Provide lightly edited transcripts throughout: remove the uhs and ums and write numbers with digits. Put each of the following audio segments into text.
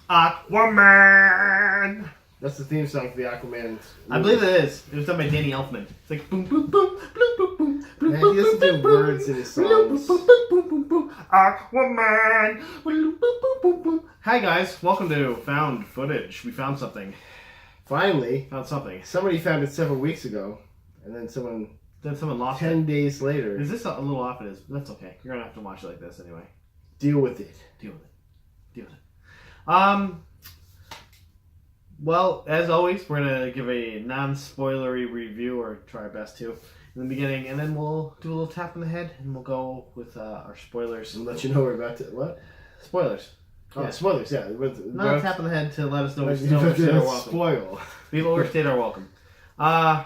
Aquaman. That's the theme song for the Aquaman. I believe it is. It was done by Danny Elfman. It's like boom, boom, boom, boom, boom, boom, boom. Man, he doesn't do words in his songs. Aquaman. Hi guys, welcome to Found Footage. We found something. Finally, Found something. somebody found it several weeks ago, and then someone lost 10 it. days later. Is this a little off? It is. That's okay. You're gonna have to watch it like this anyway. Deal with it. Deal with it. Deal with it. Well, as always, we're gonna give a non-spoilery review, or try our best to, in the beginning, and then we'll do a little tap on the head, and we'll go with our spoilers. And let you know we're about to what? Spoilers. Oh, Yeah. spoilers. Yeah. Not a tap on the head to let us know which Don't state are welcome. spoil. People overstayed are welcome. Yeah.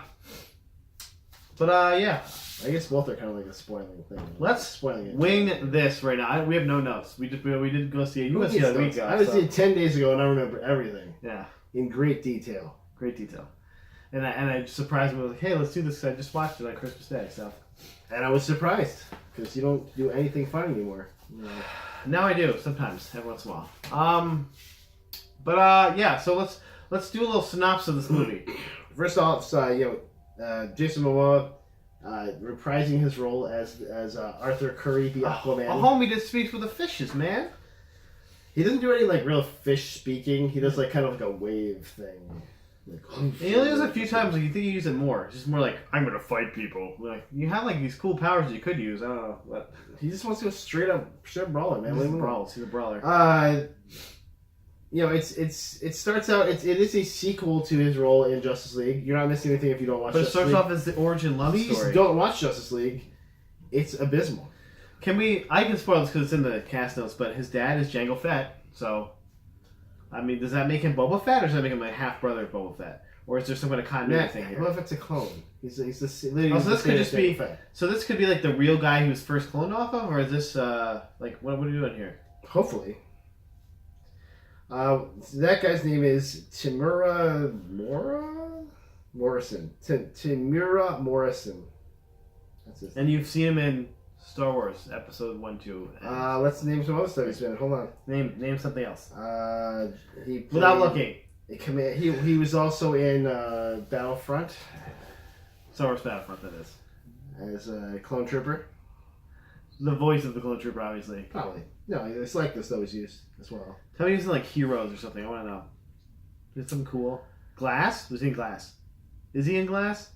I guess both are kind of like a spoiling thing. Let's spoiling it. Wing this right now. We have no notes. We did go see it. You went to see it a week ago. I was so. in 10 days ago, and I remember everything. Yeah. In great detail. Great detail. And I surprised me with like, hey, let's do this because I just watched it on Christmas Day. So. And I was surprised because you don't do anything fun anymore. You know. Now I do sometimes, every once in a while. Yeah. So let's do a little synopsis of this movie. First off, Jason Momoa reprising his role as Arthur Curry, the Aquaman. A homie that speaks with the fishes, man. He doesn't do any like real fish speaking. He does like kind of like a wave thing. Like, He only does it a few times. Like you think you use it more. It's just more like I'm gonna fight people. Like you have like these cool powers that you could use. I don't know, but he just wants to go straight up brawling, man. he's a brawler. He's a brawler. It starts out. It is a sequel to his role in Justice League. You're not missing anything if you don't watch. But it Justice starts League. off as the origin love Please story. don't watch Justice League. It's abysmal. I can spoil this because it's in the cast notes. But his dad is Jango Fett. So, I mean, does that make him Boba Fett, or does that make him a half brother of Boba Fett, or is there some kind of continuity thing here? What if it's a clone? He's the So this could just be. So this could be like the real guy he was first cloned off of, or is this like what are we doing here? Hopefully. That guy's name is Timura Morrison. Timura Morrison. That's his name. And you've seen him in Star Wars Episode 1, 2. Let's name some other stuff he's been. Hold on. Name something else. He played Without looking. He was also in Battlefront Star Wars Battlefront, that is. as a clone trooper. The voice of the clone trooper, obviously. Probably. No, it's like this that was used as well. Tell me he's in like Heroes or something. I want to know. Is it something cool? Glass? Was he in Glass? Is he in Glass?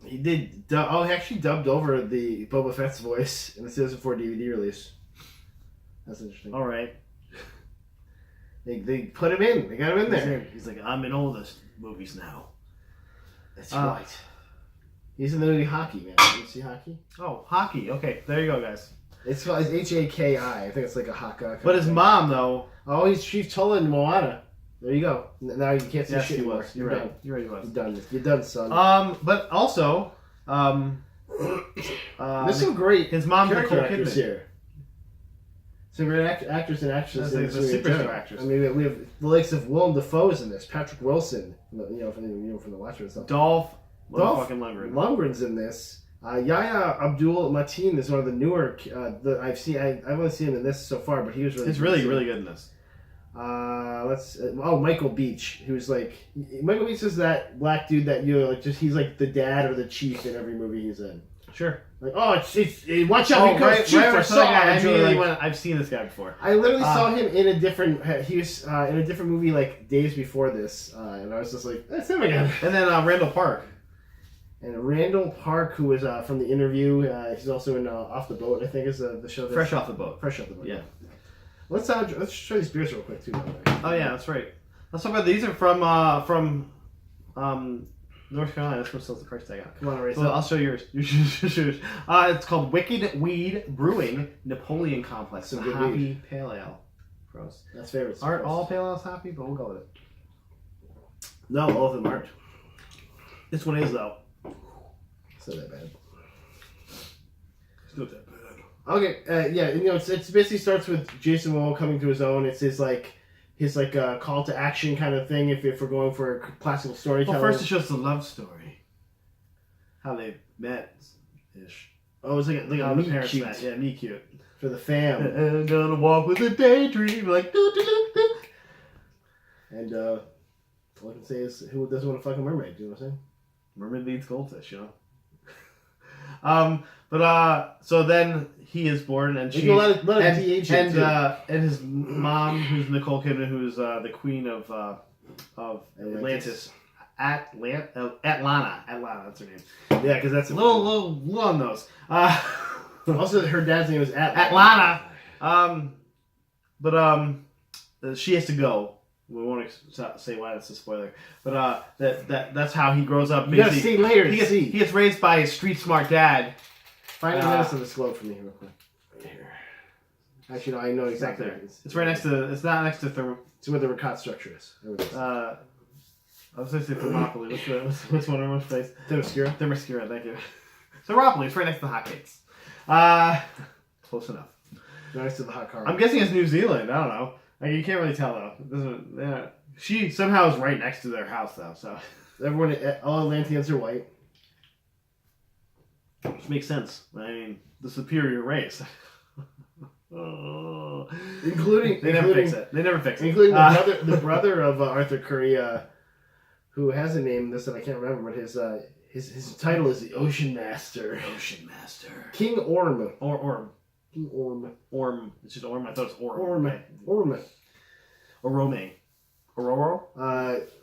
He did. He actually dubbed over the Boba Fett's voice in the Season 4 DVD release. That's interesting. All right. They put him in. They got him in there. He's like, I'm in all the movies now. That's right. He's in the movie Hockey, man. Did you see Hockey? Oh, Hockey. Okay, there you go, guys. It's called Haki. I think it's like a haka. But his mom, though. Oh, he's Chief Tola in Moana. There you go. Now you can't see Yes, shit he anymore. was. You're right. You're right, he was. You're done. You're done, son. But also, there's some great his mom's character Nicole actors Kidman. here. Some great actors and actresses. That's in the this movie in superstar general. actors. I mean, we have the likes of Willem Dafoe's in this. Patrick Wilson, from the Watchmen and stuff. Dolph Dolph Lundgren. Lundgren's in this. Yahya Abdul Mateen is one of the newer I've seen. I've only seen him in this so far, but he was really. He's really, really good in this. Michael Beach, who's like Michael Beach is that black dude that he's like the dad or the chief in every movie he's in. Sure. Like, watch out, here comes Chief or Sarge. I've seen this guy before. I literally saw him in a different. He was in a different movie like days before this, and I was just like, that's him again. And then Randall Park. And Randall Park, who was from The Interview, he's also in Off the Boat. I think is the show. Fresh Off the Boat. Fresh Off the Boat. Yeah. Let's try these beers real quick too. By the way. Oh yeah, that's right. Let's talk about these. Are from North Carolina. That's what the price tag on. Come on, race. Well, I'll show yours. It's called Wicked Weed Brewing Napoleon Complex. Some a good hoppy weed. pale ale. Gross. That's favorites. Aren't all pale ales hoppy? But we'll go with it. No, all of them aren't. This one is though. It's not that bad. It's not that bad. Okay, it's basically starts with Jason Momoa coming to his own. It's his call to action kind of thing. If we're going for classical storytelling. Well, first it shows the love story, how they met, ish. Oh, it's like How a the meet parents cute met. Yeah, me cute. for the fam. I'm gonna walk with a daydream, like doo doo doo doo. And all I can say is, who doesn't want to fuck a mermaid? Do you know what I'm saying? Mermaid needs goldfish, you know. So then he is born, and she let it de-age him, too. And his mom, who's Nicole Kidman, who's the queen of Atlantis. Atlanta, that's her name. Yeah, because that's a little on those. Also, her dad's name is Atlanta. She has to go. We won't say why that's a spoiler, but that's how he grows up. You gotta see later. He gets raised by a street smart dad. Find the minutes of this globe for me real quick. Right here. Actually, no, I know exactly. It's right next to. It's not next to thermo. It's where the Ricotta structure is. I was going to say Thermopylae. What's one of our place? Thermoscura, thank you. Thermopylae, it's right next to the hotcakes. Close enough. Next to the hot car. I'm guessing it's New Zealand. I don't know. Like, you can't really tell though. It doesn't. Yeah. She somehow is right next to their house though. So all Atlanteans are white. Which makes sense. I mean, the superior race. Including They never fix it. Including the brother of Arthur Curry, who has a name that I can't remember, but his title is the Ocean Master. Ocean Master. King Orm. Orm. King Orm. Orm. It's just Orm. I thought it was Orm. Orm. Right? Orm. Orome. Ororo?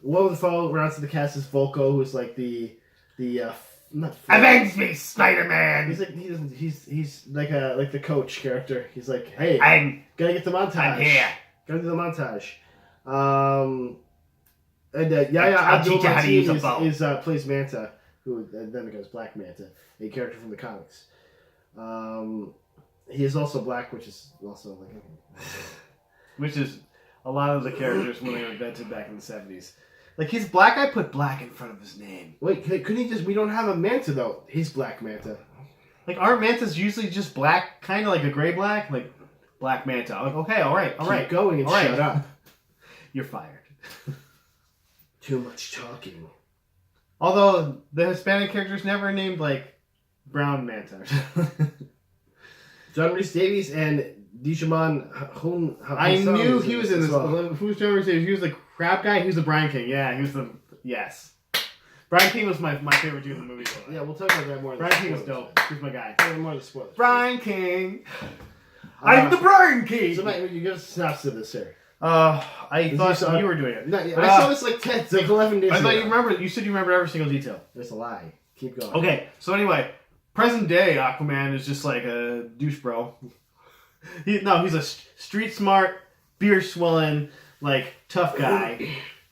One of the fellow rounds of the cast is Volko, who's like the not avenge me, Spider-Man. He's like the coach character. He's like, hey, gotta get the montage. I'm here. Gotta do the montage. Yahya I'll teach you how to use a bow. Plays Manta, who then becomes Black Manta, a character from the comics. He is also black, which is also like, which is a lot of the characters when they were invented back in the 70s. Like, he's black, I put black in front of his name. Wait, couldn't he just... We don't have a Manta, though. He's Black Manta. Like, aren't Mantas usually just black? Kind of like a gray black? Like, Black Manta. I'm like, okay, all right. Keep going and shut up. You're fired. Too much talking. Although, the Hispanic character's never named, like, Brown Manta. John Rhys Davies and Digimon I knew he was in this. Who's John Rhys Davies? He was the crab guy. He was the Brian King. Yeah, he was the... Yes. Brian King was my favorite dude in the movie. Yeah, we'll talk about that more. Brian King was dope. He was my guy. More of the spoilers. Brian King. I'm the Brian King. So, Mike, you give us a synopsis of this here. I thought you were doing it. No, I saw this like 11 days ago. I thought you remembered. You said you remembered every single detail. That's a lie. Keep going. Okay, so anyway, present day Aquaman is just like a douche bro. He's a street smart, beer swilling, like tough guy.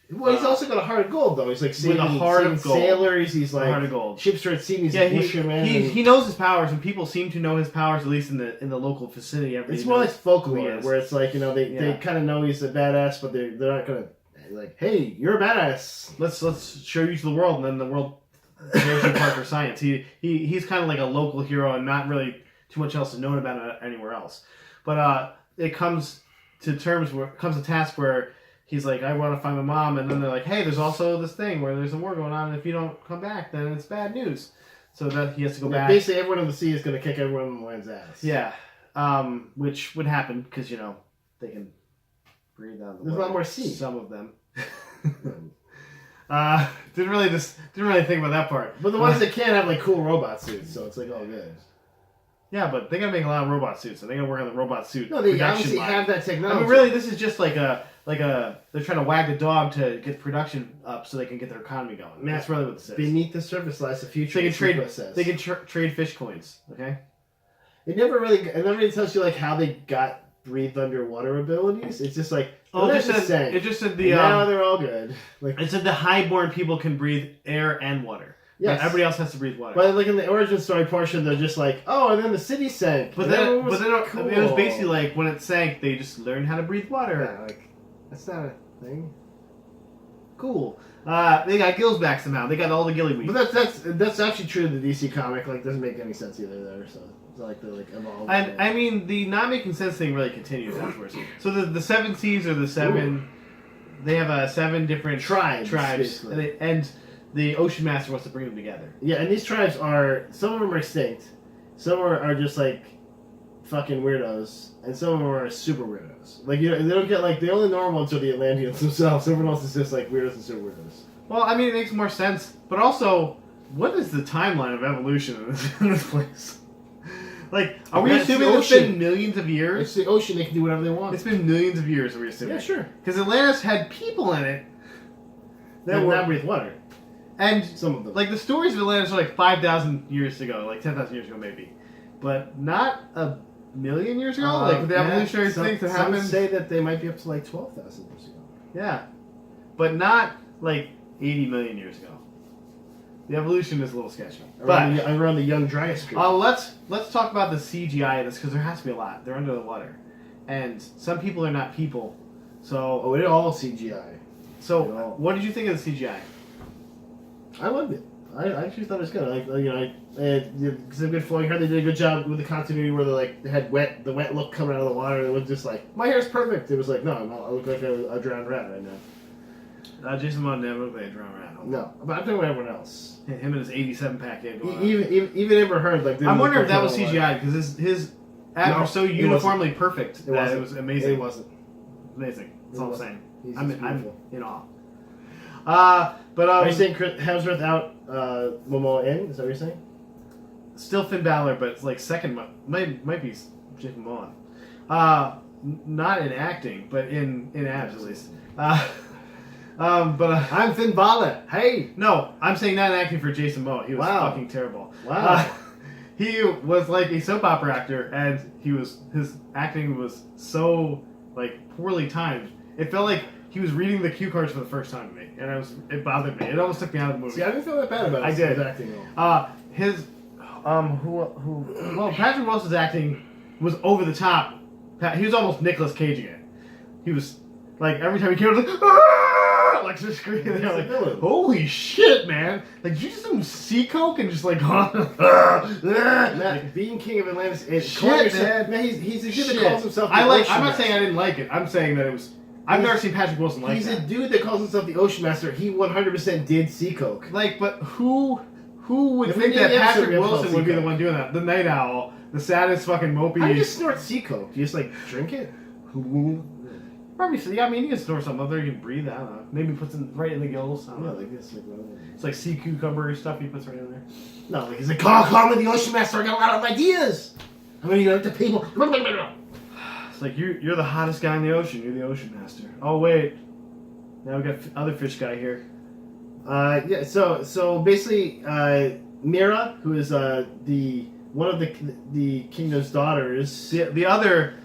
Well, he's also got a heart of gold, though. He's like with a heart of gold. Sailors. He's like heart of gold. Ships are at sea. He's a fisherman. He knows his powers, and people seem to know his powers, at least in the local vicinity. It's more like folklore, where it's like, you know, they kind of know he's a badass, but they're not gonna like, hey, you're a badass. Let's show you to the world, and then the world knows you part for science. He's kind of like a local hero, and not really too much else is known about it anywhere else. But it comes to task where he's like, I want to find my mom, and then they're like, hey, there's also this thing where there's a war going on, and if you don't come back, then it's bad news. So that he has to go back. Basically, everyone on the sea is going to kick everyone on the land's ass. Yeah, which would happen because, you know, they can breathe out the There's a lot more sea. Some of them. Didn't really think about that part. But the ones that can have like cool robot suits, so it's like all good. Yeah, but they gotta make a lot of robot suits, so they gotta work on the robot suit. No, they production obviously line. have that technology. I mean, really, this is just like a they're trying to wag the dog to get production up so they can get their economy going. I mean, that's really what this is. Beneath the surface lies the future. They can trade fish coins. Okay. It never really tells you like how they got breathe underwater abilities. It's just like it just said the now they're all good. Like it said the highborn people can breathe air and water. Yes. But everybody else has to breathe water. But like in the origin story portion, they're just like, oh, and then the city sank. But then it was basically like when it sank, they just learned how to breathe water. Yeah, like that's not a thing. Cool. They got gills back somehow. They got all the gilly weed. But that's actually true of the DC comic. Like, doesn't make any sense either there. So it's like they're like evolved. I mean, the not making sense thing really continues afterwards. So the 7 seas are the 7. Ooh. They have 7 different tribes, and the Ocean Master wants to bring them together. Yeah, and these tribes are some of them are extinct, some are just like fucking weirdos, and some of them are super weirdos. Like, you know, they don't get, like, the only normal ones are the Atlanteans themselves. Everyone else is just, like, weirdos and super weirdos. Well, I mean, it makes more sense, but also, what is the timeline of evolution in this place? Like, are we assuming it's been millions of years? It's the ocean, they can do whatever they want. It's been millions of years, are we assuming? Yeah, sure. Because Atlantis had people in it That were not breathe water. And, some of them. Like, the stories of Atlantis are like 5,000 years ago, like 10,000 years ago, maybe. But not a million years ago? Like, the evolutionary things that happened. Some say that they might be up to, like, 12,000 years ago. Yeah. But not, like, 80 million years ago. The evolution is a little sketchy. Around the young Dryas period. Let's talk about the CGI of this, because there has to be a lot. They're under the water. And some people are not people. So... Oh, it's all CGI. So, what did you think of the CGI? I loved it. I actually thought it was good. Like, you know, because they've been flowing hair. They did a good job with the continuity where they had the wet look coming out of the water. It was just like, my hair's perfect. It was like, no, I look like a drowned rat right now. Jason Momoa never looked like a drowned rat. No, but I'm talking about everyone else. Him and his 87 pack. Even Amber Heard, like. I wonder if that was CGI because his abs were so uniformly perfect that it was amazing. It wasn't. Amazing. That's all I'm saying. I'm in awe. But are you saying Hemsworth out, Momoa in? Is that what you're saying? Still Finn Balor, but it's like second. Might be Jason Momoa. Not in acting, but in abs at least. But I'm Finn Balor. Hey. No, I'm saying not in acting for Jason Momoa. He was fucking terrible. Wow. He was like a soap opera actor, and his acting was so like poorly timed. It felt like he was reading the cue cards for the first time to me, and it bothered me. It almost took me out of the movie. See, I didn't feel that bad about I did. His acting though. Well, Patrick Wilson's acting was over the top. He was almost Nicolas Caging it. He was like every time he came, like, "Ah!" like just screaming. Like, holy shit, man! Like, did you just do sea coke and just like, Matt, being king of Atlantis, man, he's a dude that calls himself. I'm not saying I didn't like it. I'm saying that it was. I've never seen Patrick Wilson like that. He's a dude that calls himself the Ocean Master. He 100% did sea coke. Like, but who would think that Patrick Wilson would be the one doing that? The Night Owl, the saddest fucking mopey. I just snort sea coke. You just like drink it. Probably. Yeah, I mean, you can snort something up there. You can breathe. I don't know. Maybe puts it right in the gills. I don't know. Like this. It's like sea cucumber stuff he puts right in there. No, like he's like, call me the Ocean Master. I got a lot of ideas. I'm gonna go to people. It's like you're the hottest guy in the ocean. You're the Ocean Master. Oh wait, now we got other fish guy here. Yeah. So basically, Mira, who is one of the kingdom's daughters, the other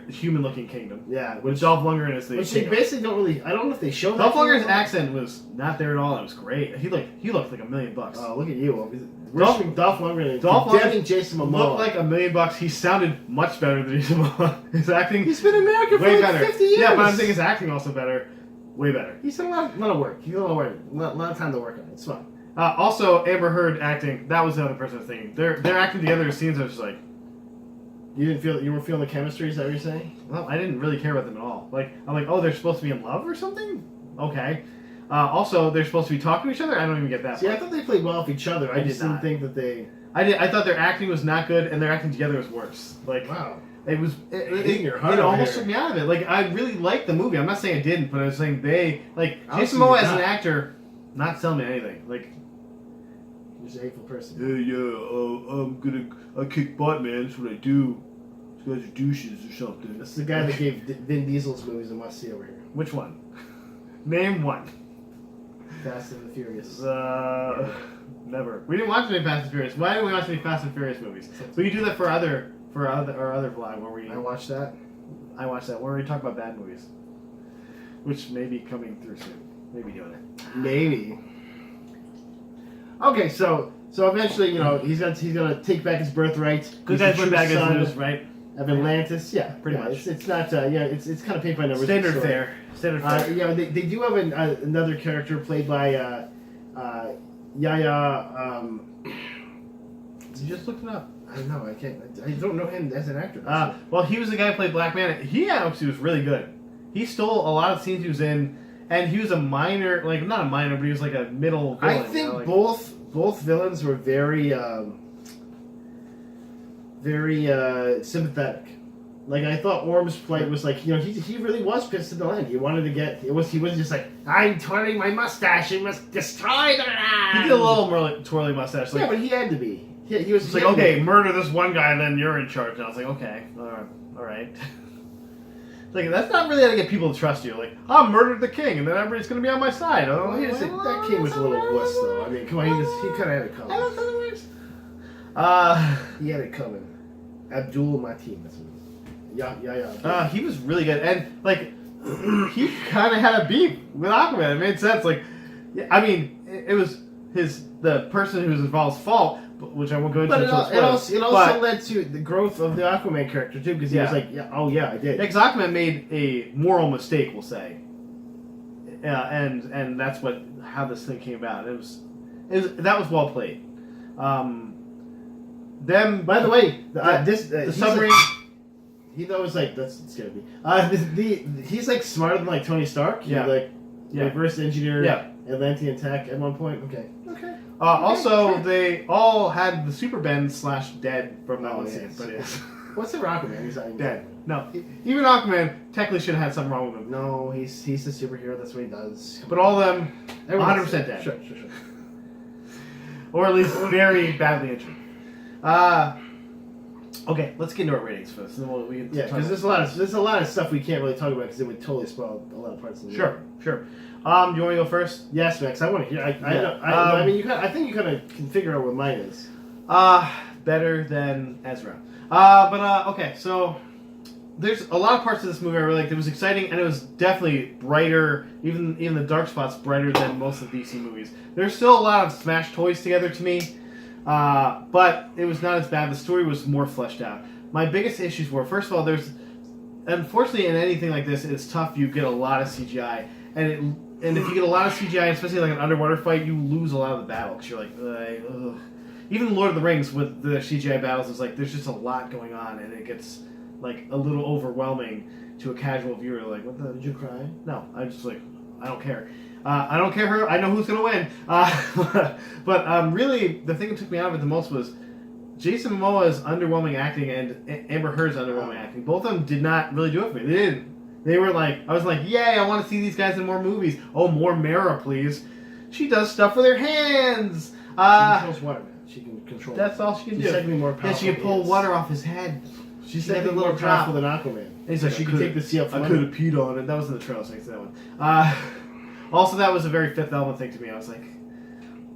human-looking kingdom. Yeah, which Dolph Lundgren is the. Which they basically don't really. I don't know if they show. Dolph Lundgren's accent was not there at all. It was great. He looked like $1 million. Oh, look at you! Dolph Lundgren and Jason Momoa looked like $1 million. He sounded much better than Jason Momoa. His acting. He's been in America for like 50 years. Yeah, but I'm thinking his acting also better. Way better. He's had a lot of work. He's had a lot of time to work on it. It's fun. Also, Amber Heard acting. That was the other person I was thinking. They're acting together in scenes. I was just like. You weren't feeling the chemistry. Is that what you're saying? Well, I didn't really care about them at all. Like, I'm like, oh, they're supposed to be in love or something? Okay. Also, they're supposed to be talking to each other? I don't even get that. See, I thought they played well with each other. I just didn't think that they... I thought their acting was not good, and their acting together was worse. Like, wow. It was... It almost took me out of it. Like, I really liked the movie. I'm not saying I didn't, but I was saying they... Like, Jason Momoa as an actor, not selling me anything. Like... He's a hateful person. I kick butt, man. That's what I do. These guys are douches or something. That's the guy that gave Vin Diesel's movies a must-see over here. Which one? Name one. Fast and the Furious. Never. We didn't watch any Fast and Furious. Why didn't we watch any Fast and Furious movies? We do that for our other vlog where we... I watched that. Where we talk about bad movies. Which may be coming through soon. Maybe doing it. Maybe. Okay, so eventually, you know, he's gonna take back his birthright. Good guys win back his news, right? Of Atlantis, yeah, pretty much. It's not, it's kind of paint by numbers. Standard fare. Yeah, they do have another character played by Yaya. You just looked it up. I don't know. I don't know him as an actor. Well, he was the guy who played Black Man. He actually was really good. He stole a lot of scenes he was in, and he was a minor, like not a minor, but he was like a middle villain. I think both villains were very very sympathetic. Like, I thought Orm's plight was like, he really was pissed at the end. He wanted to get, he wasn't just like, I'm twirling my mustache and must destroy the land. He did a little more like twirly mustache. Like, yeah, but he had to be. He was like, okay, murder this one guy and then you're in charge. And I was like, okay, all right. Like, that's not really how to get people to trust you. Like, I'll murder the king and then everybody's going to be on my side. Well, that king was a little wuss, though. I mean, come on, he kind of had it coming. I don't know the words. He had it coming. Abdul Mateen, that's what it is. Yeah. He was really good. And, like, he kind of had a beef with Aquaman. It made sense. Like, I mean, it was the person who was involved's fault, which I won't go into. But it also led to the growth of the Aquaman character, too, because he was like, I did. Because Aquaman made a moral mistake, we'll say. And that's how this thing came about. That was well played. By the way, the submarine. He was like, that's gonna be. He's like smarter than like Tony Stark. Reverse engineer Atlantean tech at one point. Okay. Also, they all had the super bend / dead from that one scene. But what's the Aquaman? He's not dead. No, even Aquaman technically should have had something wrong with him. No, he's a superhero. That's what he does. But all of them, 100% dead. Sure. Or at least very badly injured. Okay, let's get into our ratings first. Because there's a lot of stuff we can't really talk about because it would totally spoil a lot of parts of the movie. Sure. Do you want to go first? Yes, Max. I want to hear. I mean, I think you kind of can figure out what mine is. Better than Ezra. Okay. So there's a lot of parts of this movie I really liked. It was exciting and it was definitely brighter. Even the dark spots brighter than most of the DC movies. There's still a lot of smashed toys together to me. But it was not as bad. The story was more fleshed out. My biggest issues were, first of all, unfortunately in anything like this, it's tough. You get a lot of CGI, and if you get a lot of CGI, especially like an underwater fight, you lose a lot of the battle because you're like, ugh. Even Lord of the Rings with the CGI battles is like there's just a lot going on, and it gets like a little overwhelming to a casual viewer. Like, what the? Did you cry? No, I'm just like, I don't care. I don't care. I know who's gonna win. But really, the thing that took me out of it the most was Jason Momoa's underwhelming acting and Amber Heard's underwhelming acting. Both of them did not really do it for me. They didn't. They were like, I was like, yay! I want to see these guys in more movies. Oh, more Mara, please. She does stuff with her hands. She controls water, man. She can control. That's all she can do. She's technically more powerful. Yeah, she can pull water off his head. She's technically more powerful than Aquaman. He's like, she can take the sea up. I could have peed on it. That was in the trailer, so I can say that one. Also, that was a very Fifth Element thing to me. I was like,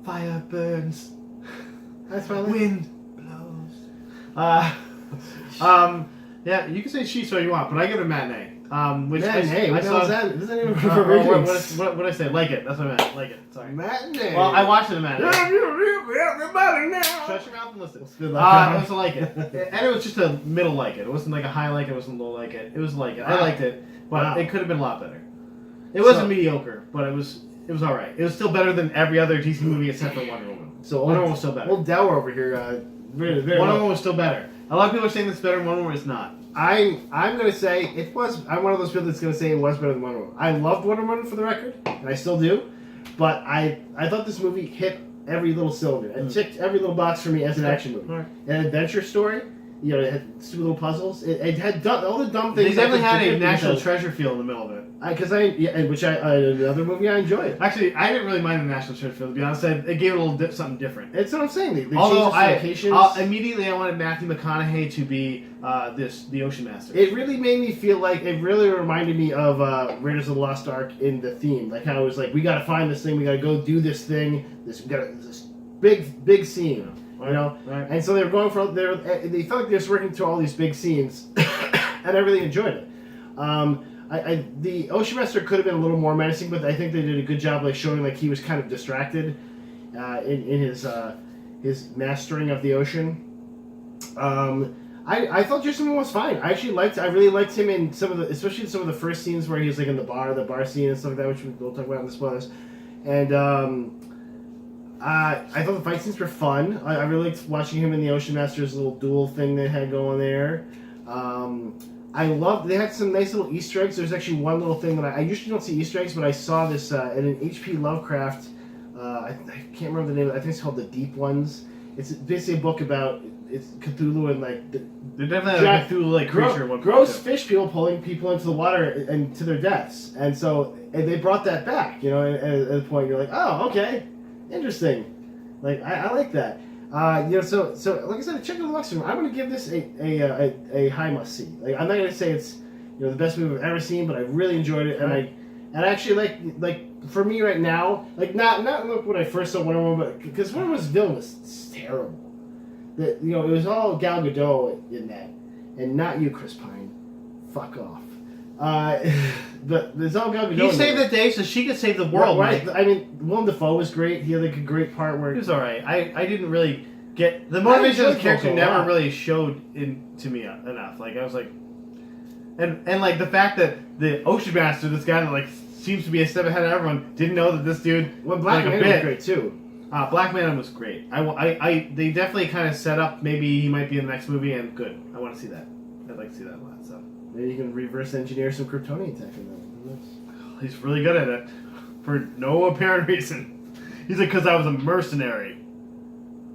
fire burns. That's probably wind blows. Yeah, you can say she's what you want, but I give it a matinee. Which matinee? What the hell is that? Is that even for ratings? What did I say? Like it. That's what I meant. Like it. Sorry. Matinee. Well, I watched it in matinee. Everybody now. Shut your mouth and listen. It was a like it. And it was just a middle like it. It wasn't like a high like it. It wasn't low like it. It was like it. I liked it, but it could have been a lot better. It wasn't mediocre, but it was all right. It was still better than every other DC movie except for Wonder Woman. So Wonder Woman was still better. Old Dower over here. Wonder Woman was still better. A lot of people are saying it's better than Wonder Woman. It's not. I'm gonna say it was. I'm one of those people that's gonna say it was better than Wonder Woman. I loved Wonder Woman for the record, and I still do. But I thought this movie hit every little cylinder and ticked every little box for me as an action movie. Right. An adventure story. It had stupid little puzzles. It had all the dumb things. They definitely had a National Treasure feel in the middle of it. Another movie I enjoyed. Actually, I didn't really mind the National Treasure feel, to be honest. It gave it a little something different. That's what I'm saying. They Although changed the locations. Immediately I wanted Matthew McConaughey to be the Ocean Master. It really made me feel like, it really reminded me of Raiders of the Lost Ark in the theme. Like how it was like, we gotta find this thing, we gotta go do this thing, this big scene. You know, right. And so they were going for they felt like they were just working through all these big scenes, and I really enjoyed it. The Ocean Master could have been a little more menacing, but I think they did a good job, like showing like he was kind of distracted in his mastering of the ocean. I thought Jason Momoa was fine. I really liked him in especially in some of the first scenes where he was like in the bar scene and stuff like that, which we'll talk about in the spoilers. And I thought the fight scenes were fun. I really liked watching him in the Ocean Master's little duel thing they had going there. They had some nice little Easter eggs. There's actually one little thing that I usually don't see Easter eggs, but I saw this in an H.P. Lovecraft. I can't remember the name. I think it's called The Deep Ones. It's basically a book about it's Cthulhu and like they're definitely like a Cthulhu-like creature. Gross fish people pulling people into the water and to their deaths, and they brought that back. You know, at a point you're like, oh, okay, interesting. Like I like that. You know, so like I said, check out the box. I'm gonna give this a high must see. Like I'm not gonna say it's the best movie I've ever seen, but I really enjoyed it, and I actually like for me right now, like not when I first saw Wonder Woman, but because Wonder Woman's villain was terrible. That it was all Gal Gadot in that, and not you, Chris Pine. Fuck off. But there's all Gal Gadot. He saved the day so she could save the world. Right? I mean, Willem Dafoe was great. He had like a great part where he was all right. I didn't really get the motivation of the character. Never really showed to me enough. Like I was like, and like the fact that the Ocean Master, this guy that like seems to be a step ahead of everyone, didn't know that this dude Black Man was great too. Black Man was great. They definitely kind of set up maybe he might be in the next movie, and good. I want to see that. I'd like to see that a lot. So maybe you can reverse engineer some Kryptonian tech in that. He's really good at it for no apparent reason. He's like, because I was a mercenary.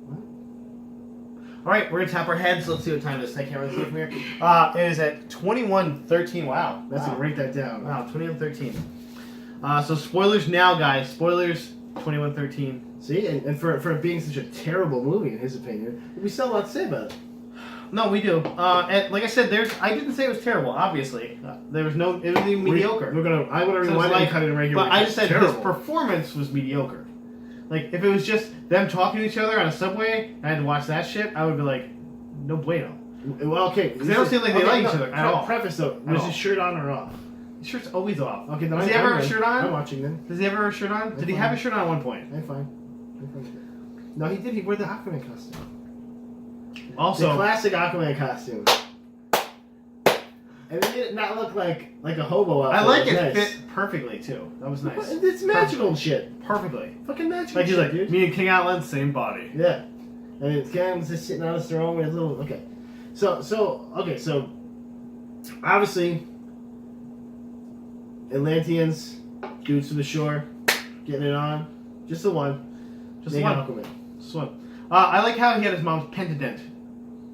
What? All right, we're gonna tap our heads. Let's see what time it is. I can't really see from here. It is at 21:13. Wow, that's gonna write that down. Wow, 21:13. So spoilers now, guys. Spoilers. 21:13. See, and for it being such a terrible movie, in his opinion, we still have a lot to say about it. No, we do. And like I said, I didn't say it was terrible. Obviously, there was no. It was even mediocre. I'm gonna rewind and cut it in regular. But I just said his performance was mediocre. Like if it was just them talking to each other on a subway, and I had to watch that shit, I would be like, no bueno. Well, okay, because they don't seem like they like each other at all. Preface though, was his shirt on or off? His shirt's always off. Okay, does he ever have a shirt on? I'm watching then. Does he ever have a shirt on? Did he have a shirt on at one point? I'm fine. No, he did. He wore the Aquaman costume. Also, the classic Aquaman costume. And it did not look like a hobo outfit. I like it. Nice. Fit perfectly too. That was nice. It's magical and shit. Perfectly. Fucking magical. Like he's like, dude. Me and King Outland, same body. Yeah. And it's King just sitting on his throne with his little. Okay. So obviously, Atlanteans, dudes to the shore, getting it on. Just the one. Just one. Aquaman. Just one. I like how he had his mom's pendant.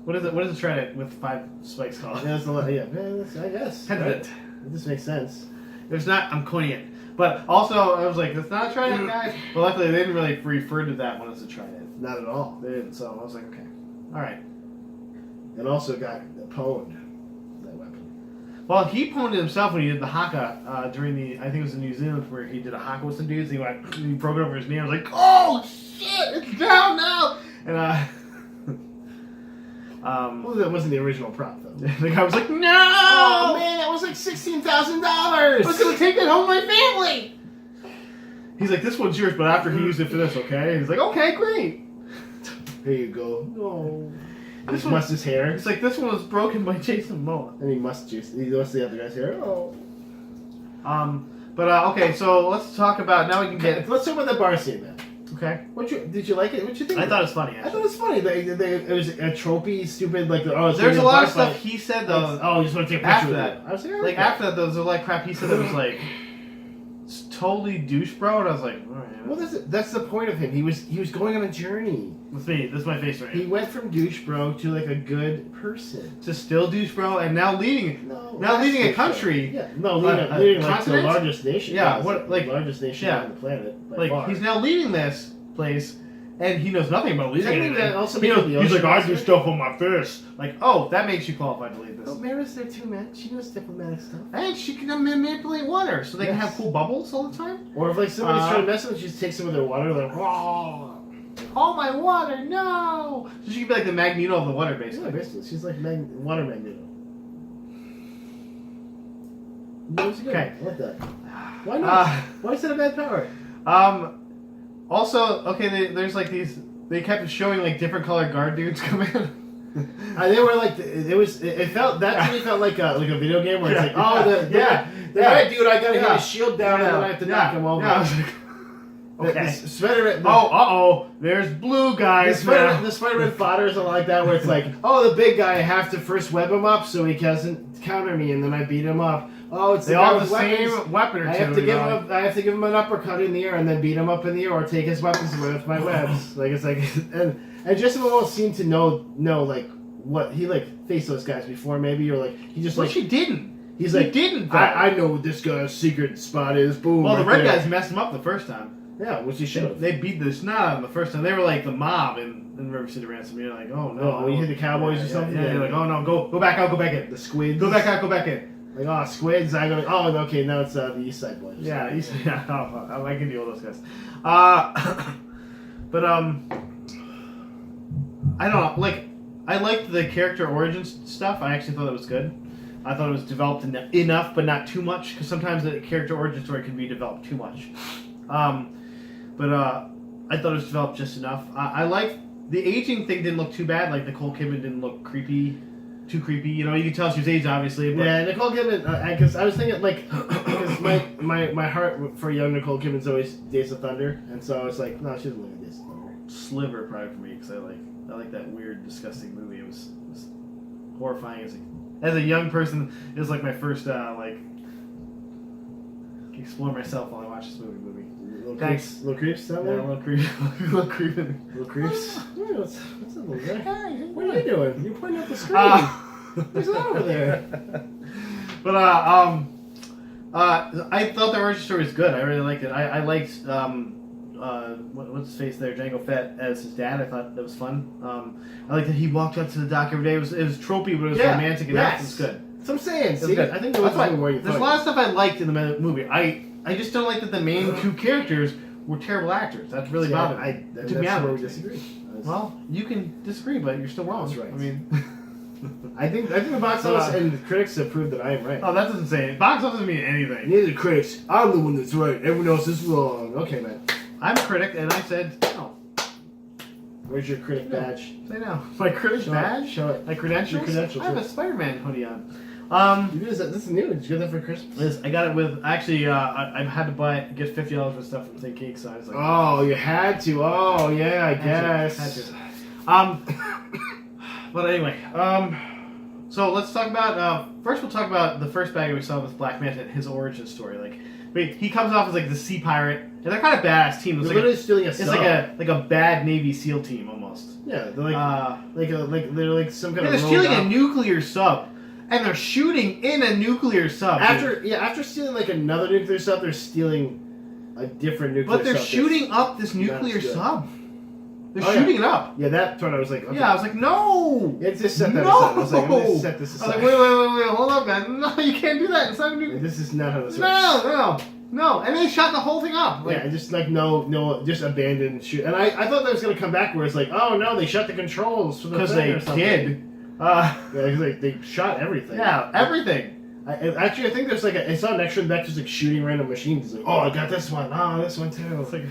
What is it? What is a trident with 5 spikes called? Yeah, that's a lot. Yeah, I guess. Pendant. Right? This makes sense. There's not. I'm coining it. But also, I was like, that's not a trident, guys. But luckily, they didn't really refer to that one as a trident. Not at all. They didn't. So I was like, okay, all right. And also got pwned that weapon. Well, he pwned it himself when he did the haka during the. I think it was in New Zealand where he did a haka with some dudes. And he broke it over his knee. I was like, oh shit, it's down now. And well, that wasn't the original prop though. The guy was like, no! Oh man, that was like $16,000. I was gonna take that home with my family. He's like, this one's yours, but after he used it for this, okay? And he's like, okay, great. Here you go. No. This he mussed his hair. It's like this one was broken by Jason Momoa. And he mussed the other guy's hair. Oh. Okay, so let's talk about now. We can get. Let's talk about the bar scene then. Okay. Did you like it? What you think? I thought it was funny. Actually. I thought it was funny. It was a tropey, stupid. Like there's a lot of stuff he said though. Oh, you just want to take a picture after that. I was like after that, there was a lot of crap he said that was like totally douche bro, and I was like, all right. Well, that's the point of him. He was going on a journey. With me, this is my face right here. He went from douche bro to like a good person. To still douche bro, and now leading a country. Yeah, leading like the largest nation. Yeah, largest nation on the planet. By far. He's now leading this place, and he knows nothing about leading it. Also, he's like, I do stuff on my fist. Like, oh, that makes you qualified to lead this. Oh, Mara's there too, man. She knows diplomatic stuff. And she can manipulate water, so they can have cool bubbles all the time. Or if like somebody's trying to mess with them, she just takes some of their water, like, oh my water, no! So she can be like the Magneto of the water, basically. Yeah, basically. She's like water Magneto. Okay. I like that. Why not? Why is that a bad power? Also, okay, there's like these. They kept showing like different colored guard dudes come in. They were like it felt like a video game where it's like the right dude, I gotta hit his shield down and then I have to knock him over. Yeah, I was like, Okay. The Spider-Man... There's blue guys now. The Spider-Man fodder is something like that, where it's like, oh, the big guy, I have to first web him up so he doesn't counter me, and then I beat him up. Oh, it's they all have the same weapon or two. I have to give him an uppercut in the air and then beat him up in the air, or take his weapons away with my webs. Like it's like, and Justin won't seem to know like what he like faced those guys before, maybe, or like he just she didn't. He's he like, didn't. I know what this guy's secret spot is. Boom. Well, the right red there. guys messed him up the first time. Yeah, which he should have. They beat the snot out of him the first time. They were like the mob in River City Ransom. You're like, oh no. Oh, you hit the Cowboys or something? Yeah, you're like, oh no, go back out, go back in. The Squids. Go back out, go back in. Like, oh, Squids. I go. Oh, okay. Now it's the East Side Boys. Yeah, I can deal with those guys. But I don't know. Like, I liked the character origins stuff. I actually thought it was good. I thought it was developed enough, but not too much. Because sometimes the character origin story can be developed too much. But I thought it was developed just enough. I liked the aging thing. Didn't look too bad. Like Nicole Kidman didn't look too creepy. You know, you can tell she was aged, obviously. But yeah, Nicole Kidman. Because I was thinking, like, because my heart for young Nicole Kidman's always Days of Thunder, and so I was like, no, she doesn't look like Days of Thunder. Sliver probably for me, because I like that weird, disgusting movie. It was horrifying as a young person. It was like my first explore myself while I watched this movie. Thanks. Little creeps, yeah, little creep, little creeping, little creeps. What's up, little guy? What are you doing? You're pointing at the screen. Who's that over there? But I thought the origin story was good. I really liked it. I liked what's his face there, Jango Fett as his dad. I thought that was fun. I liked that he walked up to the dock every day. It was tropey, but it was romantic enough. It was good. That's what I'm saying. See, good. I think there was more you There's a lot of stuff I liked in the movie. I just don't like that the main two characters were terrible actors. That's really bothered me. That's where we disagree. Well, you can disagree, but you're still wrong. That's right. I mean, I think the box office and the critics have proved that I am right. Oh, that doesn't say it. Box office doesn't mean anything. Neither the critics. I'm the one that's right. Everyone else is wrong. Okay, man. I'm a critic, and I said no. Where's your critic badge? Say no. My critic badge? Show it. My credentials? Your credentials. I have a Spider-Man hoodie on. This is new. Did you get that for Christmas? I got it with actually. I had to get $50 for stuff from St. Cake, so I was like, oh, you had to. Oh, yeah, I guess. Had to. But anyway, so let's talk about. First, we'll talk about the first bag we saw with Black Manta and his origin story. Like, he comes off as like the sea pirate, and they're kind of badass team. They're literally stealing a sub. It's like a bad Navy SEAL team almost. Yeah, they're they're like some kind of. They're stealing a nuclear sub. And they're shooting in a nuclear sub. After stealing like another nuclear sub, they're stealing a different nuclear sub. But they're shooting up this nuclear sub. They're shooting it up. Yeah, that part I was like, okay. Yeah, I was like, no! It's just set that aside. I was like, I'm going to set this aside. I was like, wait, hold up, man. No, you can't do that. It's not a nuclear. This is not how this works. No. And they shot the whole thing up. Like, yeah, just like, no, just abandoned shoot. And I thought that was going to come back where it's like, oh no, they shut the controls for the thing or something. Because they did. Yeah, they shot everything. Yeah, everything. I think there's like I saw an extra back just like shooting random machines. It's like, oh, I got this one. Oh, this one too. It's like,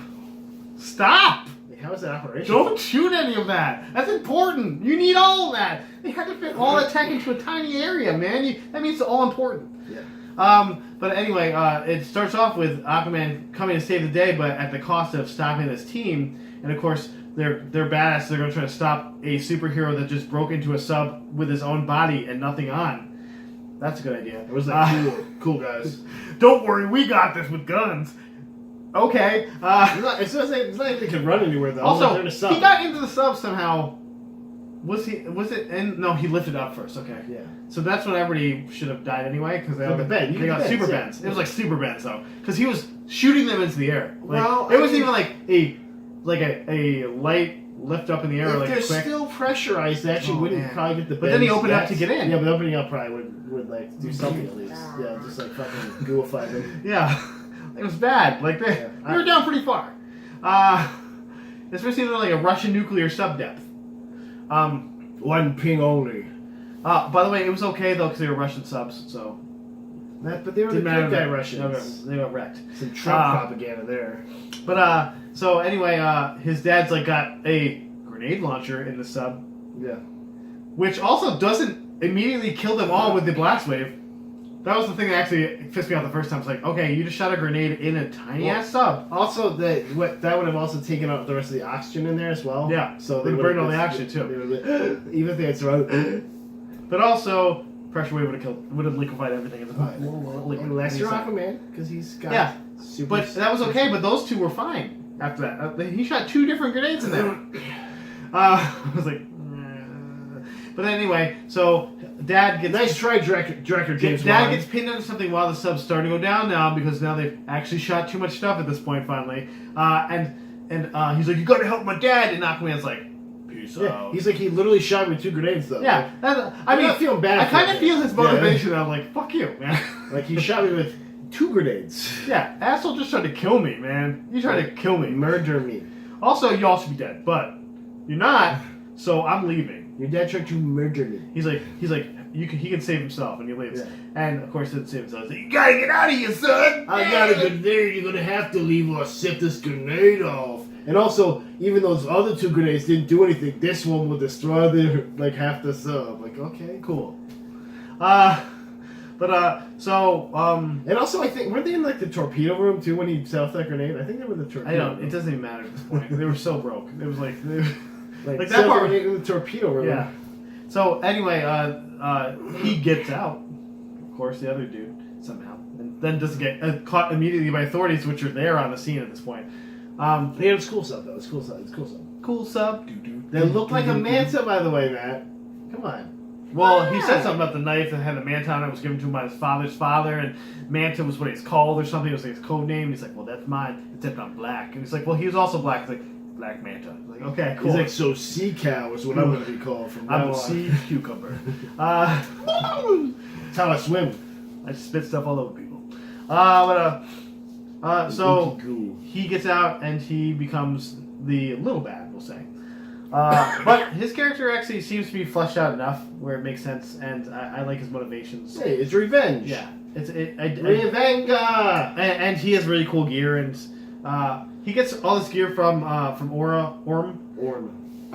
stop! Like, how is that operation? Don't shoot any of that. That's important. You need all of that. They had to fit all that tech into a tiny area, man. That means it's all important. Yeah. But anyway, it starts off with Aquaman coming to save the day, but at the cost of stopping this team. And of course, they're badass. They're going to try to stop a superhero that just broke into a sub with his own body and nothing on. That's a good idea. It was like, cool guys. Don't worry, we got this with guns. Okay. It's not like they can run anywhere though. Also, he got into the sub somehow. Was it? And no, he lifted up first. Okay. Yeah. So that's when everybody should have died anyway because they got super bends. It was like super bends though, because he was shooting them into the air. Like, well, it wasn't even like a light lift up in the air. If like they're quick. Still pressurized, that you wouldn't probably get the. But then he opened up to get in. Yeah, but opening up probably would like do something at least. Yeah, just like fucking gooify them. Yeah, it was bad. Like we were down pretty far. Especially in like a Russian nuclear sub depth. One ping only. By the way, it was okay though because they were Russian subs, so. But they were the good guy Russians. They got wrecked. Some Trump propaganda there. But so anyway, his dad's like got a grenade launcher in the sub. Yeah. Which also doesn't immediately kill them all with the blast wave. That was the thing that actually pissed me off the first time. It's like, okay, you just shot a grenade in a tiny ass sub. Also, that would have also taken out the rest of the oxygen in there as well. Yeah, so they burned all the oxygen too. Even if they had thrown. But also, pressure wave would have liquefied everything. Unless you're Aquaman, because he's got super. But that was okay. But those two were fine after that. He shot 2 different grenades in there. I was like, but anyway, so Dad gets nice try, Director James. Dad gets pinned into something while the sub's starting to go down now because now they've actually shot too much stuff at this point finally. And he's like, you gotta help my dad. And Aquaman's like, peace out. He's like, he literally shot me with 2 grenades though. Yeah, I'm not feeling bad. I kind of feel his motivation. I'm like, fuck you, man. Like he shot me with 2 grenades. Yeah, asshole just tried to kill me, man. You tried to kill me, murder me. Also, you all should be dead, but you're not. So I'm leaving. Your dad tried to murder me. He's like, he can save himself, and he leaves. Yeah. And of course, he doesn't save himself. He's like, you gotta get out of here, son. I got a grenade. You're gonna have to leave or set this grenade off. And also, even those other 2 grenades didn't do anything. This one will destroy like half the sub. Like, okay, cool. And also, I think weren't they in like the torpedo room too when he set off that grenade? I think they were in the torpedo. It doesn't even matter at this point. They were so broke. It was like. Like that part in the torpedo room. Yeah. So anyway, he gets out. Of course, the other dude somehow, and then doesn't get caught immediately by authorities, which are there on the scene at this point. He had a school sub though. It's cool sub. It's cool sub. Cool sub. That looked like a manta, by the way, Matt. Come on. Well, he said something about the knife that had a manta on it. Was given to him by his father's father, and manta was what he's called or something. It was like his code name. He's like, well, that's mine. Except I'm black. And he's like, well, he was also black. He's like, Black Manta. Like, okay, cool. He's like, so sea cow is what I'm going to be called from now on. I'm a sea cucumber. That's how I swim. I spit stuff all over people. So he gets out and he becomes the little bad, we'll say. But his character actually seems to be fleshed out enough where it makes sense, and I like his motivations. Hey, it's revenge. Yeah, revenge. And he has really cool gear, and he gets all this gear from Orm.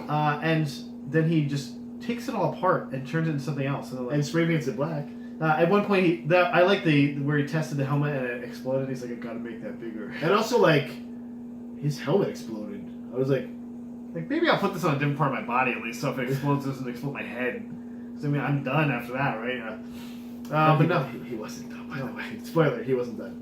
And then he just takes it all apart and turns it into something else, and spray paints it black. At one point, I like where he tested the helmet and it exploded. He's like, I gotta make that bigger. And also, like, his helmet exploded. I was like, maybe I'll put this on a different part of my body at least, so if it explodes, it doesn't explode my head. Because I mean, I'm done after that, right? But no, he wasn't done. By the way, spoiler, he wasn't done.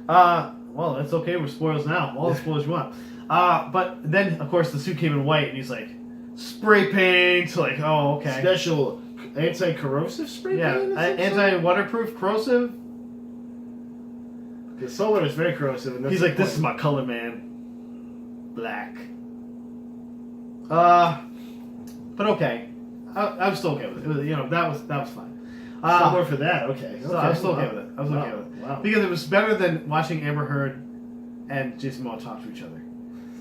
Well, that's okay. We're spoilers now. All the spoilers you want. But then, of course, the suit came in white, and he's like, spray paint. Like, oh, okay. Special anti-corrosive spray paint? Yeah, anti-waterproof corrosive. The solar is very corrosive. And that's he's like, this is my color, man. Black. But okay. I was still okay with it. It was, that was fine. Somewhere for that, okay. So I was still okay with it. Wow. Because it was better than watching Amber Heard and Jason Momoa talk to each other.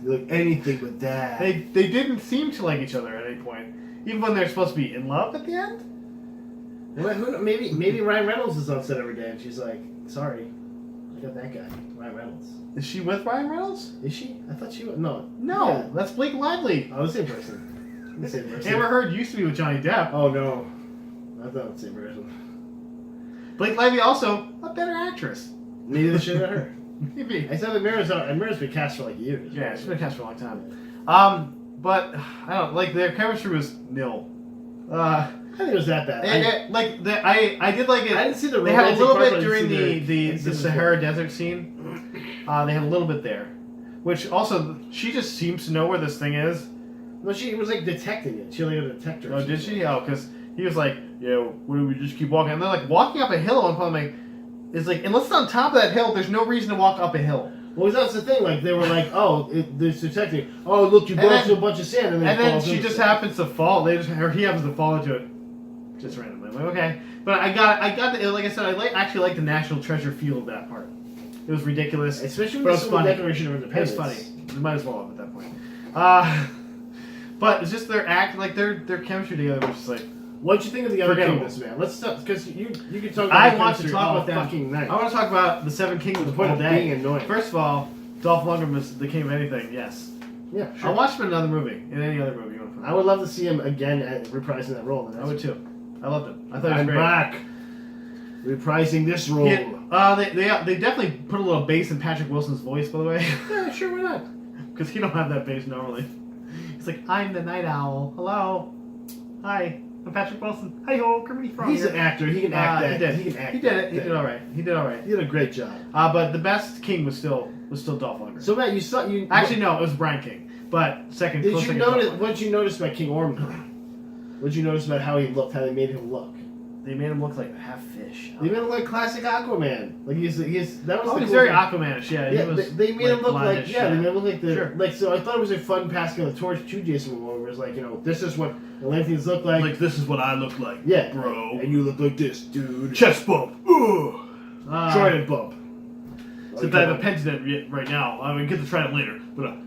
Like anything but that. They didn't seem to like each other at any point, even when they're supposed to be in love at the end. Well, maybe Ryan Reynolds is on set every day, and she's like, "Sorry, I got that guy, Ryan Reynolds." Is she with Ryan Reynolds? Is she? I thought she was. No, yeah. That's Blake Lively. Oh, the same person. The same person. Amber Heard used to be with Johnny Depp. Oh no, I thought it was the same person. Blake Lively also a better actress. Maybe they should have her. Maybe. I said that Mira's been cast for like years. Yeah, she's been cast for a long time. But I don't like their chemistry was nil. I think it was that bad. I did like it. I didn't see the. They had a little bit during the Sahara Desert scene. They had a little bit there, which also she just seems to know where this thing is. No, she was like detecting it. She like a detector. Oh, did she? Oh, because he was like, yeah, what do we just keep walking? And they're like walking up a hill, and I'm like, it's like unless it's on top of that hill, there's no reason to walk up a hill. Well, that's the thing. Like they were like, oh, there's detecting. Oh, look, you bounced into a bunch of sand, and then she just happens to fall. Or he happens to fall into it, just randomly. I'm like, okay, but I got like I said, I actually like the National Treasure feel of that part. It was ridiculous, especially when the Declaration of Independence. It was funny. You might as well have at that point. But it's just their act, like their chemistry together was just like. What'd you think of the other kingdoms, man? Let's start because you can talk. I want to talk about that. Fucking night. I want to talk about the Seven Kingdoms. The point of being annoying. First of all, Dolph Lundgren was the king of anything. Yes. Yeah. Sure. I'll watch him in another movie. In any other movie. I would love to see him again reprising that role. I would too. I loved him. I thought he was great. Back. reprising this role. They definitely put a little bass in Patrick Wilson's voice, by the way. Yeah, sure, why not? Because he don't have that bass normally. He's like, I'm the Night Owl. Hello. Hi. I'm Patrick Wilson. Hi ho, Kermit Frog. He's an actor. He can act that. He did. He can act. He did it. that He did all right. He did all right. He did a great job. But the best King was still Dolph Lundgren. So Matt, Actually, no, it was Brian King. But second. Did you notice? What What did you notice about King Ormond? What did you notice about how he looked? How they made him look? They made him look like half fish. They made him like classic Aquaman. Like he's that was. Oh, the he's cool very thing. Aquamanish. Yeah, Yeah, he was. they made him look like blondish, they made him look like the Sure. So I thought it was a fun passing of the torch to Jason Momoa. Where it's like this is what Atlanteans look like. Like this is what I look like. Yeah, bro. And you look like this, dude. Chest bump. Trident bump. Since I have a pendant right now, I mean, get the trident later. But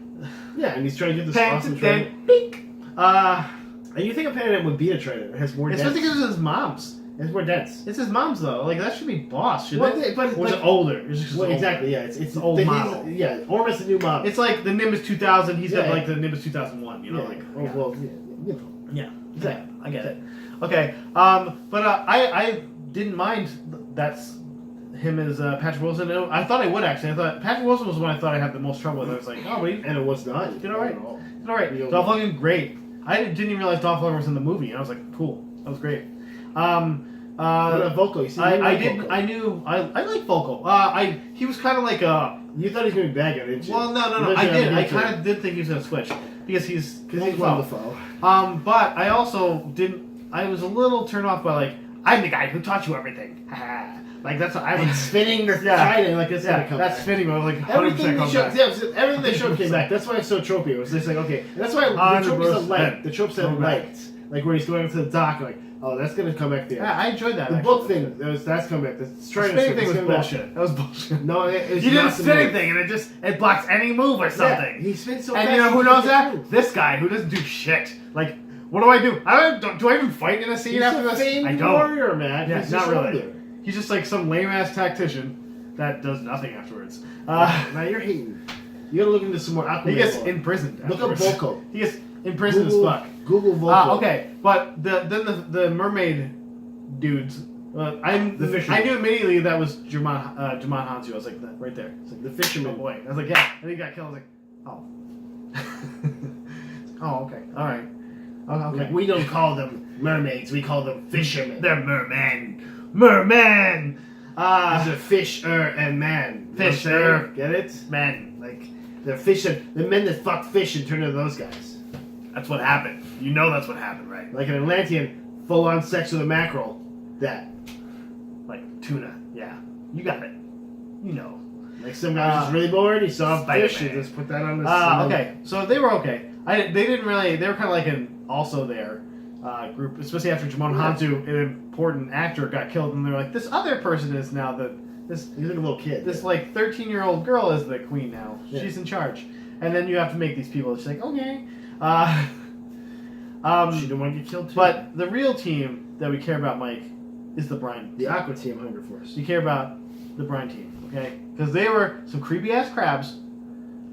yeah, and he's trying to get this awesome trident. Bink. And you think a pendant would be a trident? It has more. It's dents. because it's his mom's. It's more dense. It's his mom's though. Like that should be boss, shouldn't it? But Was it older? It's just older. Exactly. Yeah, it's the old model. Yeah, Ormond's the new model. It's like the Nimbus 2000. He's got like the Nimbus 2001. You know, yeah. like Yeah. Exactly. I get it. Okay. But I didn't mind that's him as Patrick Wilson. I thought I would actually. I thought Patrick Wilson was the one I thought I'd have the most trouble with. I was like, oh, wait. And it was not. He did all right. He did all right. Dolph Lundgren, great. I didn't even realize Dolph Lundgren was in the movie. I was like, cool. That was great. What about Volko? You see, I like Volko. He was kind of like a. You thought he was gonna be bad guy, didn't you? Well, no. I did. I kind of did think he was gonna switch because he's wonderful. But I also didn't. I was a little turned off by like I'm the guy who taught you everything. Like that's what I was spinning the trident like it's gonna come that's back. Spinning. I was like 100% everything they showed. back. Yeah, everything they showed came back. That's why it's so tropey. It was just like okay. And that's why the tropes are light. The tropes are light. Like where he's going to the dock, like. Oh, that's gonna come back there. Yeah, I enjoyed that. The book thing, that's coming back. The spinning thing was bullshit. That was bullshit. No, it's you didn't spin anything, and it blocks any move or something. Yeah, he spins so fast. And you know who knows that? This guy who doesn't do shit. Like, what do? Do I even fight in a scene after this? I don't. Warrior, man. Yeah, he's not really. Older. He's just like some lame ass tactician that does nothing afterwards. Now you're hating. You gotta look into some more Aquaman. He gets imprisoned. Look up Volko. He gets imprisoned as fuck. Google Volko. Okay, but the mermaid dudes. I knew immediately that was Jumon Hansu. I was like, right there. It's like the fisherman boy. I was like, yeah. And he got killed. I was like, oh. Oh, okay. All right. Okay. Like, we don't call them mermaids. We call them fishermen. They're mermen. Mermen. There's a fisher and man. Fisher. Get it? Men. Like they're fishing. The men that fuck fish and turn into those guys. That's what happened. You know that's what happened, right? Like an Atlantean. Full-on sex with a mackerel. That. Like tuna. Yeah. You got it. You know. Like some guy was just really bored. He saw a fish and just put that on his... Okay. So they were okay. They didn't really... They were kind of like an also there group. Especially after Jumon Hansu, an important actor, got killed. And they were like, this other person is now the... He's like a little kid. This like 13-year-old girl is the queen now. Yeah. She's in charge. And then you have to make these people. She's like, okay. She didn't want to get killed too. But the real team that we care about, Mike, is the Brine. The Aqua Team, Hunger Force. You care about the Brine team, okay? Because they were some creepy ass crabs,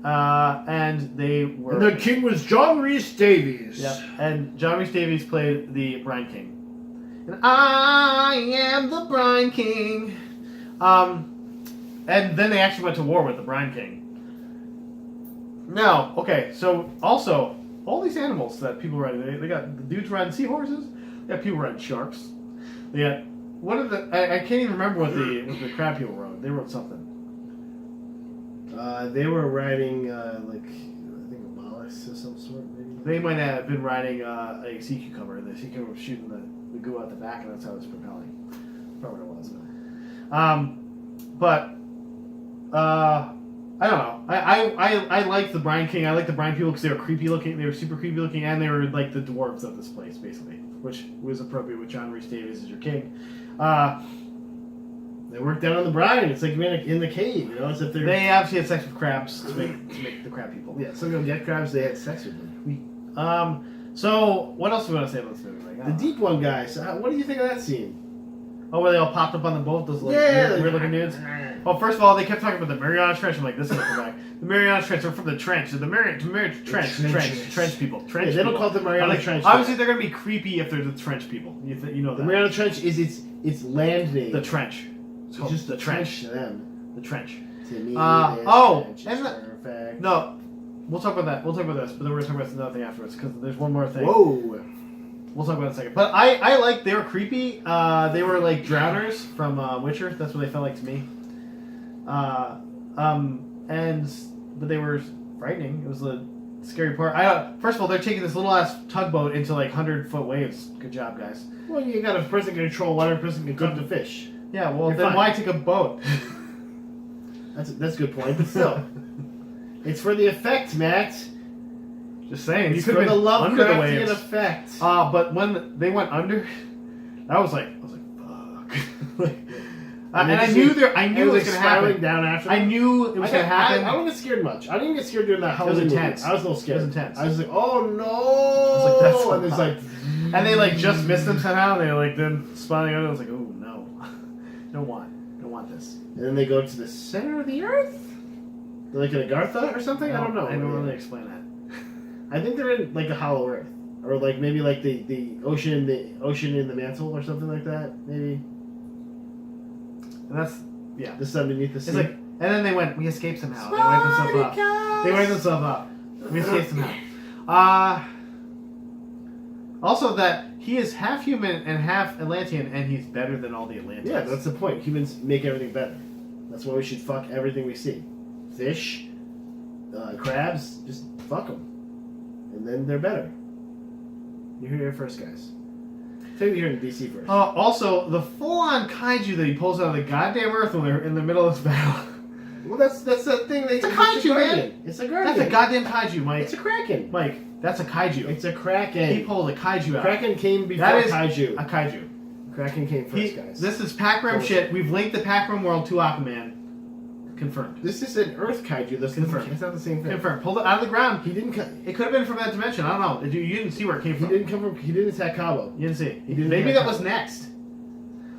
and they were. And the king was John Rhys Davies. Yep. And John Rhys Davies played the Brine King. And I am the Brine King. And then they actually went to war with the Brine King. Now, okay, so also. All these animals that people ride, they got the dudes riding seahorses. They got people riding sharks. They got I can't even remember what the crab people rode. They rode something. They were riding like I think a mollusk of some sort. Maybe they might have been riding a sea cucumber. The sea cucumber was shooting the goo out the back, and that's how it was propelling. Probably what it was. But I don't know. I liked the Brine King. I liked the Brine people because they were creepy looking. They were super creepy looking, and they were like the dwarves of this place, basically, which was appropriate with John Rhys Davies as your king. They worked down on the brine. It's like in the cave, you know. It's if they obviously had sex with crabs to make the crab people. Yeah, some people get crabs. They had sex with them. So what else do we want to say about this movie? Like, the deep one, guys. What do you think of that scene? Oh, where they all popped up on the boat, those weird looking dudes? Well, first of all, they kept talking about the Mariana Trench. I'm like, this is going back. The Mariana Trench are from the trench. The Trench people. Trench they don't call it the Mariana Trench. Obviously, they're going to be creepy if they're the trench people. You know that. The Mariana Trench is its land name. The trench. It's just the trench. to them. The trench. To me, and perfect. No, we'll talk about that. We'll talk about this, but then we're gonna talk about another thing afterwards because there's one more thing. Whoa. We'll talk about it in a second. But I like, they were creepy. They were like drowners from Witcher. That's what they felt like to me. But they were frightening. It was the scary part. First of all, they're taking this little ass tugboat into like 100-foot waves. Good job, guys. Well, you got a person can control water, a person can cook the fish. Yeah, well, You're then fine. why take a boat? That's a good point, but still. It's for the effect, Matt. Just saying. It's You for could the have love under the crafting waves. and effect. But when they went under, I was like, fuck. And I knew it was going to happen. Down after I knew it was going to happen. I don't get scared much. I didn't even get scared during that Halloween movie. intense. I was a little scared. It was intense. I was like, oh no! I was like, that's so and it's hot. like, And they like just missed them somehow. They like then spawning out. I was like, oh no, don't want this. and then they go to the center of the earth. They're like in Agartha or something. I don't know. I don't really explain that. I think they're in like the Hollow Earth, or like maybe like the ocean in the mantle or something like that. Maybe. And that's The sun beneath the sea. It's like, and then they went. We escaped somehow. They wiped themselves up. They wiped themselves up. We escaped somehow. Also, that he is half human and half Atlantean, and he's better than all the Atlanteans. Yeah, that's the point. Humans make everything better. That's why we should fuck everything we see. Fish, crabs, just fuck them. And then they're better. You heard it here first, guys. Take it here in DC first. Also, the full-on kaiju that he pulls out of the goddamn earth when they're in the middle of this battle. Well, that's the thing. It's a kaiju, man. It's a guardian. That's a goddamn kaiju, Mike. It's a kraken. Mike, that's a kaiju. It's a kraken. He pulled a kaiju out. Kraken came before That is kaiju. a kaiju. Kraken came first, guys. This is Pac Rim shit. We've linked the Pac Rim world to Aquaman. Confirmed. This is an Earth kaiju. That's Confirmed. It's not the same thing. Confirmed. Pulled it out of the ground. He didn't. It could have been from that dimension. I don't know. You didn't see where it came He from. didn't come from. He didn't attack Cabo. You didn't see it. He didn't Maybe attack that was Cabo. next.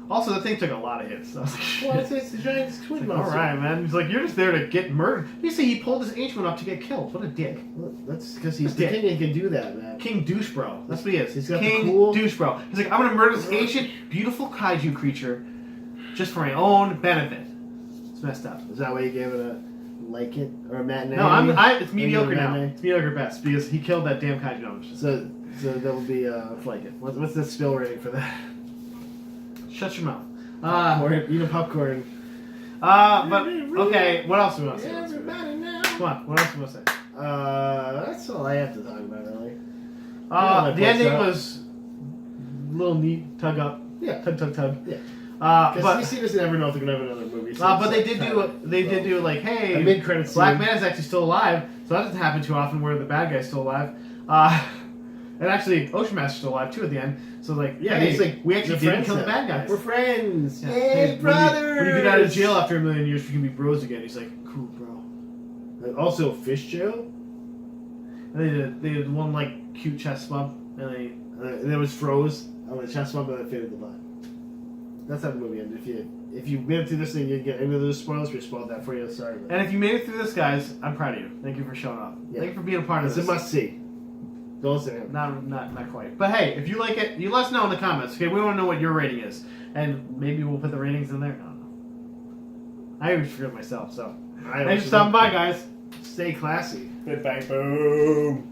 Also, the thing took a lot of hits. So I was like, shit. Well, it's a giant squid All monster. right, man. He's like, you're just there to get murdered. You see, he pulled his ancient up to get killed. What a dick. Well, that's because he's A the dick. king and can do that, man. King douche bro. That's what he is. He's got King the cool- douche bro. He's like, I'm gonna murder this ancient, beautiful kaiju creature just for my own benefit. It's messed up. Is that why you gave it a like it or a matinee? No, it's mediocre now. Matinee? It's mediocre best because he killed that damn kaiju. No, So that would be like it. what's the spill rating for that? Shut your mouth. Or eat a popcorn. But okay, what else do we want to say? Everybody now. Come on, what else do we want to say? That's all I have to talk about, really. The ending was a little neat, tug up, Yeah. tug. Yeah. But Because DC doesn't ever know if they're gonna have another movie. So but they did do like, hey, a mid-credits Black scene. Man's actually still alive, so that doesn't happen too often where the bad guy's still alive. And actually, Ocean Master's still alive too at the end. So like, Yeah, hey, he's like, we actually we're didn't friends kill the now. bad guys. We're friends. Yeah. Hey, brothers. When you get out of jail after 1,000,000 years, we can be bros again. He's like, cool, bro. And also, fish jail. And they did one like cute chest bump, and they. And it was froze on the chest bump and it faded the blood. That's how the movie ended. If you made it through this thing, you'd get any of those spoilers. We spoiled that for you. Sorry. And if you made it through this, guys, I'm proud of you. Thank you for showing up. Yeah. Thank you for being a part of It's a this. must see. Don't listen to him. Not quite. But hey, if you like it, you let us know in the comments. Okay, we want to know what your rating is, and maybe we'll put the ratings in there. I don't know. I always forget myself. So thanks for stopping by, guys. Stay classy. Goodbye. Boom.